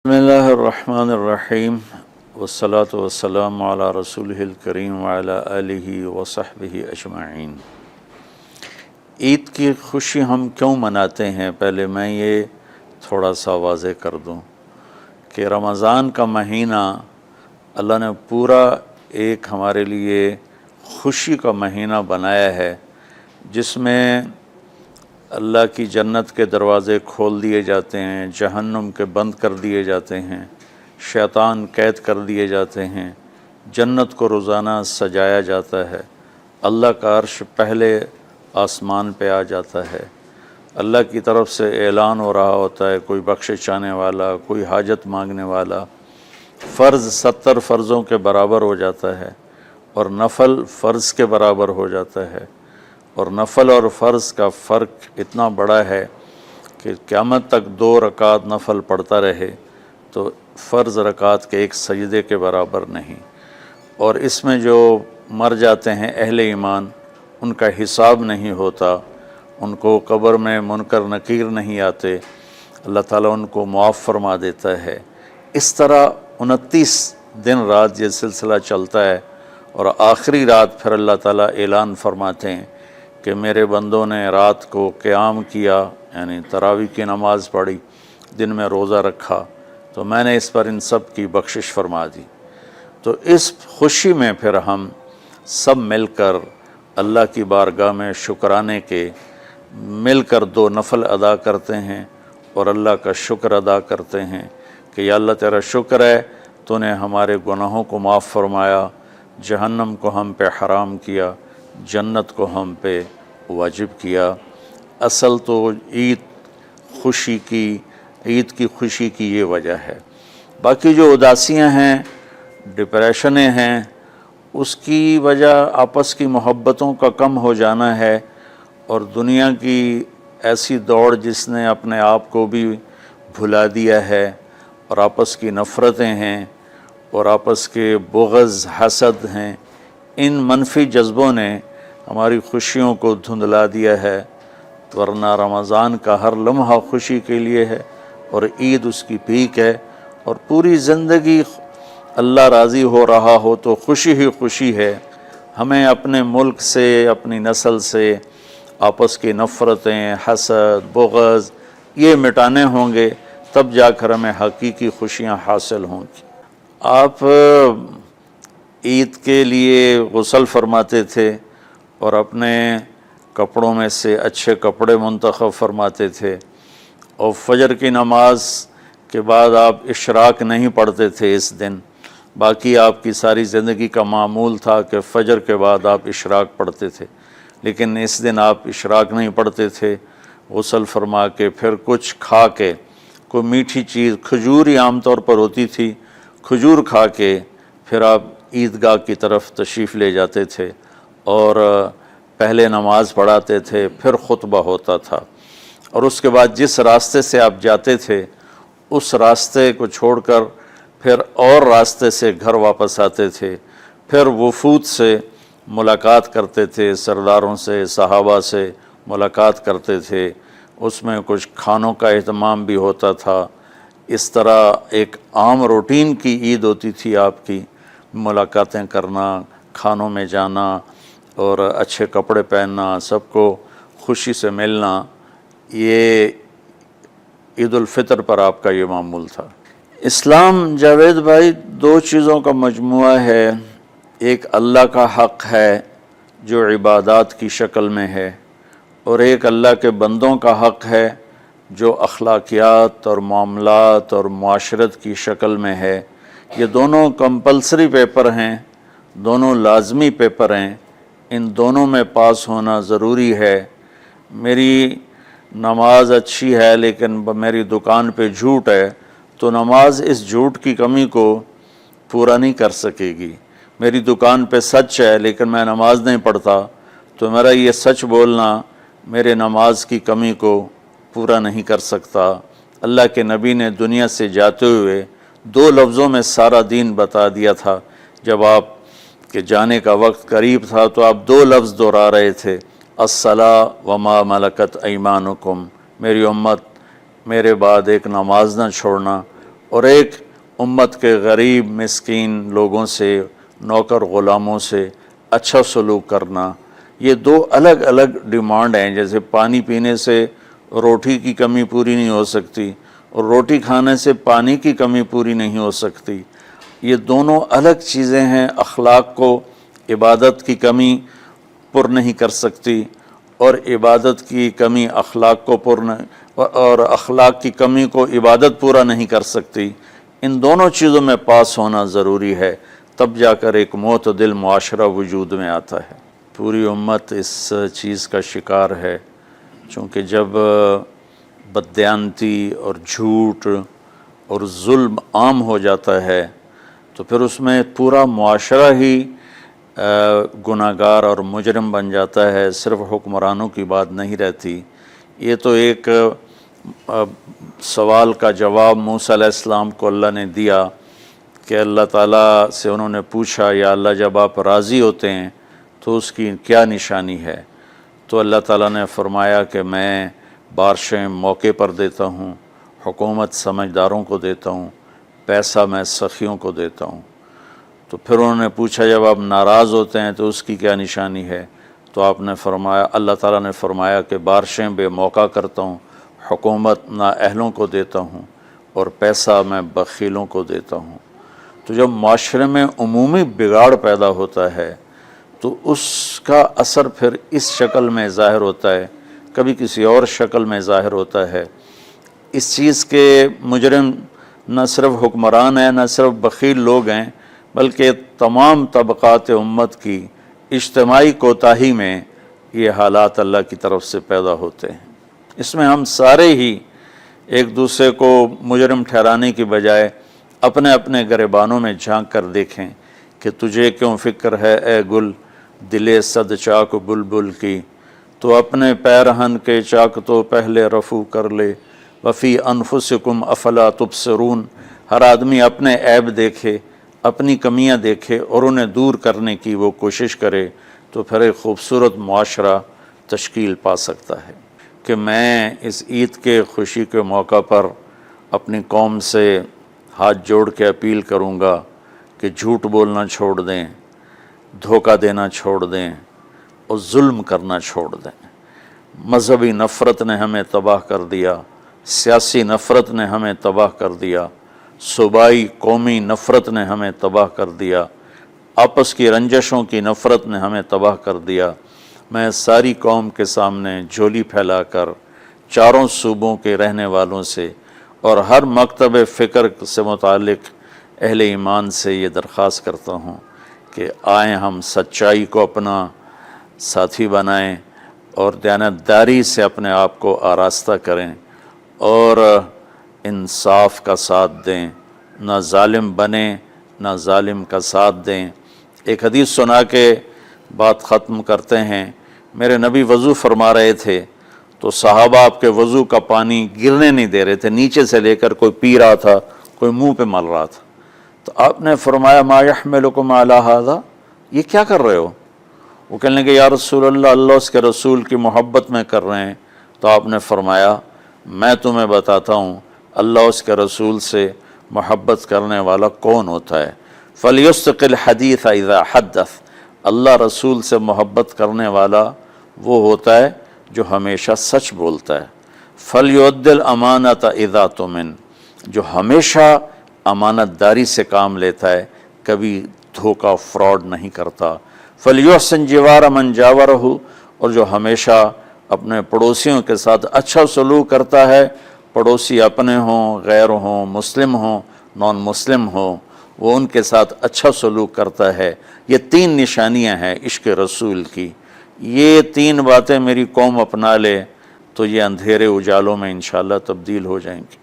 بسم اللہ الرحمن الرحیم والصلاة والسلام علی رسولہ الکریم وعلی آلہ وصحبہ اجمعین۔ عید کی خوشی ہم کیوں مناتے ہیں؟ پہلے میں یہ تھوڑا سا واضح کر دوں کہ رمضان کا مہینہ اللہ نے پورا ایک ہمارے لیے خوشی کا مہینہ بنایا ہے، جس میں اللہ کی جنت کے دروازے کھول دیے جاتے ہیں، جہنم کے بند کر دیے جاتے ہیں، شیطان قید کر دیے جاتے ہیں، جنت کو روزانہ سجایا جاتا ہے، اللہ کا عرش پہلے آسمان پہ آ جاتا ہے، اللہ کی طرف سے اعلان ہو رہا ہوتا ہے، کوئی بخشش چاہنے والا، کوئی حاجت مانگنے والا، فرض 70 فرضوں کے برابر ہو جاتا ہے اور نفل فرض کے برابر ہو جاتا ہے، اور نفل اور فرض کا فرق اتنا بڑا ہے کہ قیامت تک 2 رکعت نفل پڑھتا رہے تو فرض رکعت کے ایک سجدے کے برابر نہیں۔ اور اس میں جو مر جاتے ہیں اہل ایمان، ان کا حساب نہیں ہوتا، ان کو قبر میں منکر نکیر نہیں آتے، اللہ تعالیٰ ان کو معاف فرما دیتا ہے۔ اس طرح 29 دن رات یہ سلسلہ چلتا ہے، اور آخری رات پھر اللہ تعالیٰ اعلان فرماتے ہیں کہ میرے بندوں نے رات کو قیام کیا، یعنی تراویح کی نماز پڑھی، دن میں روزہ رکھا، تو میں نے اس پر ان سب کی بخشش فرما دی۔ تو اس خوشی میں پھر ہم سب مل کر اللہ کی بارگاہ میں شکرانے کے مل کر 2 نفل ادا کرتے ہیں اور اللہ کا شکر ادا کرتے ہیں کہ یا اللہ تیرا شکر ہے، تو نے ہمارے گناہوں کو معاف فرمایا، جہنم کو ہم پہ حرام کیا، جنت کو ہم پہ واجب کیا۔ اصل تو عید کی خوشی کی یہ وجہ ہے۔ باقی جو اداسیاں ہیں، ڈپریشنیں ہیں، اس کی وجہ آپس کی محبتوں کا کم ہو جانا ہے، اور دنیا کی ایسی دوڑ جس نے اپنے آپ کو بھی بھلا دیا ہے، اور آپس کی نفرتیں ہیں، اور آپس کے بغض حسد ہیں، ان منفی جذبوں نے ہماری خوشیوں کو دھندلا دیا ہے، ورنہ رمضان کا ہر لمحہ خوشی کے لیے ہے، اور عید اس کی پیک ہے، اور پوری زندگی اللہ راضی ہو رہا ہو تو خوشی ہی خوشی ہے۔ ہمیں اپنے ملک سے، اپنی نسل سے آپس کی نفرتیں، حسد، بغض یہ مٹانے ہوں گے، تب جا کر ہمیں حقیقی خوشیاں حاصل ہوں گی۔ آپ عید کے لیے غسل فرماتے تھے اور اپنے کپڑوں میں سے اچھے کپڑے منتخب فرماتے تھے، اور فجر کی نماز کے بعد آپ اشراق نہیں پڑھتے تھے اس دن۔ باقی آپ کی ساری زندگی کا معمول تھا کہ فجر کے بعد آپ اشراق پڑھتے تھے، لیکن اس دن آپ اشراق نہیں پڑھتے تھے۔ غسل فرما کے پھر کچھ کھا کے، کوئی میٹھی چیز، کھجور ہی عام طور پر ہوتی تھی، کھجور کھا کے پھر آپ عیدگاہ کی طرف تشریف لے جاتے تھے، اور پہلے نماز پڑھاتے تھے، پھر خطبہ ہوتا تھا، اور اس کے بعد جس راستے سے آپ جاتے تھے اس راستے کو چھوڑ کر پھر اور راستے سے گھر واپس آتے تھے، پھر وفود سے ملاقات کرتے تھے، سرداروں سے، صحابہ سے ملاقات کرتے تھے، اس میں کچھ کھانوں کا اہتمام بھی ہوتا تھا۔ اس طرح ایک عام روٹین کی عید ہوتی تھی آپ کی، ملاقاتیں کرنا، کھانوں میں جانا، اور اچھے کپڑے پہننا، سب کو خوشی سے ملنا۔ یہ عید الفطر پر آپ کا یہ معمول تھا۔ اسلام جاوید بھائی 2 چیزوں کا مجموعہ ہے، ایک اللہ کا حق ہے جو عبادات کی شکل میں ہے، اور ایک اللہ کے بندوں کا حق ہے جو اخلاقیات اور معاملات اور معاشرت کی شکل میں ہے۔ یہ دونوں کمپلسری پیپر ہیں، دونوں لازمی پیپر ہیں، ان دونوں میں پاس ہونا ضروری ہے۔ میری نماز اچھی ہے لیکن میری دکان پہ جھوٹ ہے، تو نماز اس جھوٹ کی کمی کو پورا نہیں کر سکے گی۔ میری دکان پہ سچ ہے لیکن میں نماز نہیں پڑھتا، تو میرا یہ سچ بولنا میرے نماز کی کمی کو پورا نہیں کر سکتا۔ اللہ کے نبی نے دنیا سے جاتے ہوئے 2 لفظوں میں سارا دین بتا دیا تھا۔ جب آپ کے جانے کا وقت قریب تھا تو آپ 2 لفظ دہرا رہے تھے، الصلاۃ وما ملکت ایمانکم، میری امت میرے بعد ایک نماز نہ چھوڑنا، اور ایک امت کے غریب مسکین لوگوں سے، نوکر غلاموں سے اچھا سلوک کرنا، یہ دو الگ الگ ڈیمانڈ ہیں۔ جیسے پانی پینے سے روٹی کی کمی پوری نہیں ہو سکتی اور روٹی کھانے سے پانی کی کمی پوری نہیں ہو سکتی، یہ دونوں الگ چیزیں ہیں۔ اخلاق کو عبادت کی کمی پر نہیں کر سکتی، اور عبادت کی کمی اخلاق کو اور اخلاق کی کمی کو عبادت پورا نہیں کر سکتی۔ ان دونوں چیزوں میں پاس ہونا ضروری ہے، تب جا کر ایک معتدل معاشرہ وجود میں آتا ہے۔ پوری امت اس چیز کا شکار ہے، چونکہ جب بددیانتی اور جھوٹ اور ظلم عام ہو جاتا ہے تو پھر اس میں پورا معاشرہ ہی گناہگار اور مجرم بن جاتا ہے، صرف حکمرانوں کی بات نہیں رہتی۔ یہ تو ایک سوال کا جواب موسیٰ علیہ السلام کو اللہ نے دیا کہ اللہ تعالیٰ سے انہوں نے پوچھا، یا اللہ جب آپ راضی ہوتے ہیں تو اس کی کیا نشانی ہے؟ تو اللہ تعالیٰ نے فرمایا کہ میں بارشیں موقع پر دیتا ہوں، حکومت سمجھداروں کو دیتا ہوں، پیسہ میں سخیوں کو دیتا ہوں۔ تو پھر انہوں نے پوچھا جب آپ ناراض ہوتے ہیں تو اس کی کیا نشانی ہے؟ تو آپ نے فرمایا، اللہ تعالیٰ نے فرمایا کہ بارشیں بے موقع کرتا ہوں، حکومت نااہلوں کو دیتا ہوں، اور پیسہ میں بخیلوں کو دیتا ہوں۔ تو جب معاشرے میں عمومی بگاڑ پیدا ہوتا ہے تو اس کا اثر پھر اس شکل میں ظاہر ہوتا ہے، کبھی کسی اور شکل میں ظاہر ہوتا ہے۔ اس چیز کے مجرم نہ صرف حکمران ہیں، نہ صرف بخیل لوگ ہیں، بلکہ تمام طبقات امت کی اجتماعی کوتاہی میں یہ حالات اللہ کی طرف سے پیدا ہوتے ہیں۔ اس میں ہم سارے ہی ایک دوسرے کو مجرم ٹھہرانے کی بجائے اپنے اپنے گریبانوں میں جھانک کر دیکھیں کہ تجھے کیوں فکر ہے اے گل دلِ صد چاک بلبل کی، تو اپنے پیرہن کے چاک تو پہلے رفو کر لے، وفی انفسکم افلا تبصرون۔ ہر آدمی اپنے عیب دیکھے، اپنی کمیاں دیکھے اور انہیں دور کرنے کی وہ کوشش کرے، تو پھر ایک خوبصورت معاشرہ تشکیل پا سکتا ہے۔ کہ میں اس عید کے خوشی کے موقع پر اپنی قوم سے ہاتھ جوڑ کے اپیل کروں گا کہ جھوٹ بولنا چھوڑ دیں، دھوکہ دینا چھوڑ دیں اور ظلم کرنا چھوڑ دیں۔ مذہبی نفرت نے ہمیں تباہ کر دیا، سیاسی نفرت نے ہمیں تباہ کر دیا، صوبائی قومی نفرت نے ہمیں تباہ کر دیا، آپس کی رنجشوں کی نفرت نے ہمیں تباہ کر دیا۔ میں ساری قوم کے سامنے جھولی پھیلا کر چاروں صوبوں کے رہنے والوں سے اور ہر مکتب فکر سے متعلق اہل ایمان سے یہ درخواست کرتا ہوں کہ آئیں ہم سچائی کو اپنا ساتھی بنائیں اور دیانتداری سے اپنے آپ کو آراستہ کریں اور انصاف کا ساتھ دیں، نہ ظالم بنیں نہ ظالم کا ساتھ دیں۔ ایک حدیث سنا کے بات ختم کرتے ہیں۔ میرے نبی وضو فرما رہے تھے تو صحابہ آپ کے وضو کا پانی گرنے نہیں دے رہے تھے، نیچے سے لے کر کوئی پی رہا تھا، کوئی منہ پہ مل رہا تھا۔ تو آپ نے فرمایا ما یحملکم علی ھذا، یہ کیا کر رہے ہو؟ وہ کہنے لگے یا رسول اللہ، اللہ اس کے رسول کی محبت میں کر رہے ہیں۔ تو آپ نے فرمایا میں تمہیں بتاتا ہوں اللہ اس کے رسول سے محبت کرنے والا کون ہوتا ہے۔ فَلْيُسْتِقِ الْحَدِيثَ اِذَا حَدَّثَ، اللہ رسول سے محبت کرنے والا وہ ہوتا ہے جو ہمیشہ سچ بولتا ہے۔ فَلْيُؤَدِّ الْأَمَانَةَ اِذَا تُؤْمِنَ، جو ہمیشہ امانت داری سے کام لیتا ہے، کبھی دھوکہ فراڈ نہیں کرتا۔ فَلْيُحْسِنْ جِوَارَ مَنْ جَاوَرَهُ، اور جو ہمیشہ اپنے پڑوسیوں کے ساتھ اچھا سلوک کرتا ہے، پڑوسی اپنے ہوں، غیر ہوں، مسلم ہوں، نان مسلم ہوں، وہ ان کے ساتھ اچھا سلوک کرتا ہے۔ یہ تین نشانیاں ہیں عشق رسول کی۔ یہ تین باتیں میری قوم اپنا لے تو یہ اندھیرے اجالوں میں انشاءاللہ تبدیل ہو جائیں گی۔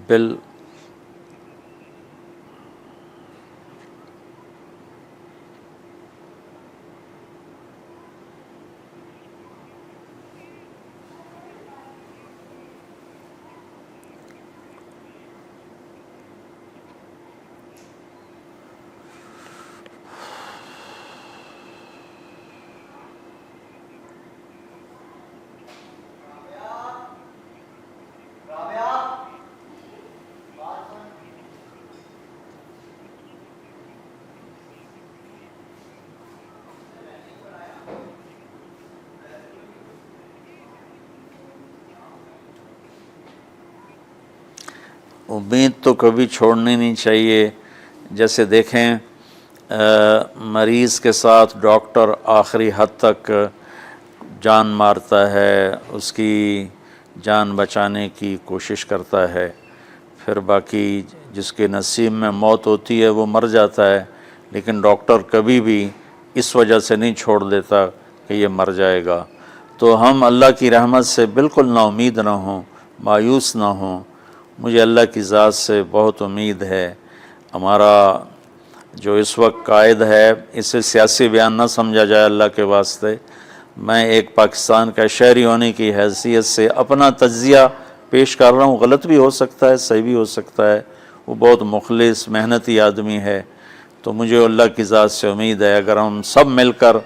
بل امید تو کبھی چھوڑنی نہیں چاہیے. جیسے دیکھیں مریض کے ساتھ ڈاکٹر آخری حد تک جان مارتا ہے، اس کی جان بچانے کی کوشش کرتا ہے، پھر باقی جس کے نصیب میں موت ہوتی ہے وہ مر جاتا ہے، لیکن ڈاکٹر کبھی بھی اس وجہ سے نہیں چھوڑ دیتا کہ یہ مر جائے گا. تو ہم اللہ کی رحمت سے بالکل نا امید نہ ہوں، مایوس نہ ہوں. مجھے اللہ کی ذات سے بہت امید ہے. ہمارا جو اس وقت قائد ہے اسے سیاسی بیان نہ سمجھا جائے اللہ کے واسطے. میں ایک پاکستان کا شہری ہونے کی حیثیت سے اپنا تجزیہ پیش کر رہا ہوں. غلط بھی ہو سکتا ہے، صحیح بھی ہو سکتا ہے. وہ بہت مخلص محنتی آدمی ہے. تو مجھے اللہ کی ذات سے امید ہے اگر ہم سب مل کر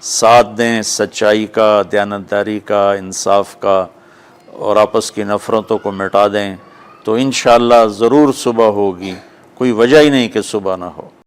ساتھ دیں سچائی کا، دیانتداری کا، انصاف کا، اور آپس کی نفرتوں کو مٹا دیں تو انشاءاللہ ضرور صبح ہوگی. کوئی وجہ ہی نہیں کہ صبح نہ ہو.